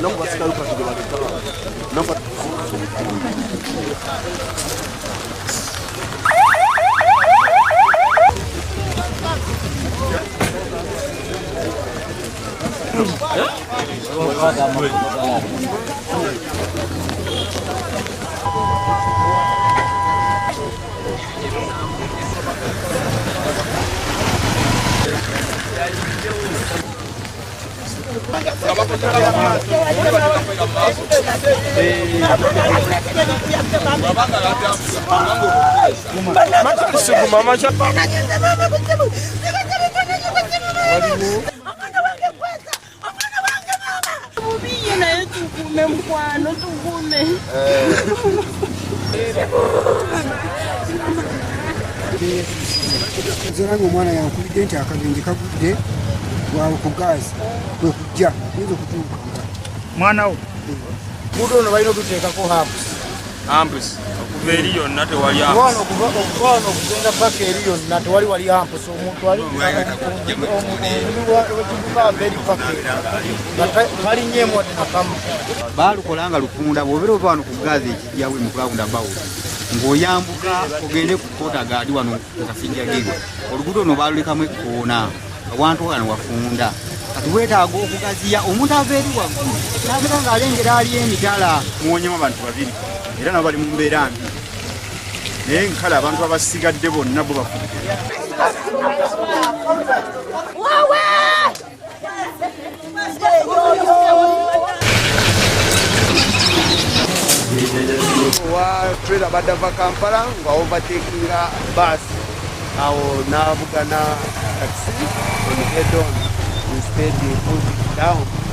Não vai ficar o partido lá dentro. Não vai. Zangu mwana ya kulidenti akagenje kagude wa kugazi kwe kujja nizo kutuka mwana wo mudo no bayino tuteeka ko Hampus okuva eriyo nate wali hampus mwana okuva okugenda paka eriyo nate wali hampus omuntu ali very paka bali nyemo na kama balukolanga lukunda bwobera ova wano ku gazi ekijjawe mu kulawunda bawo ng'oyambuka ogende ku kota gaadi wano kafinja gego oluguudo no balulekamu ekkoona awantu wano wafunda kati weetaaga okugaziya omuntu ava eri waggulu n'abeera ng'alengera ali emitala muwonyemu abantu babiri era nabo bali mu mbeera mbi naye nkale abantu abasigadde bonna bo bafudde wa trailer badava Kampala nga overtakinga bus awo navugana taxi on head on instead he pulled it down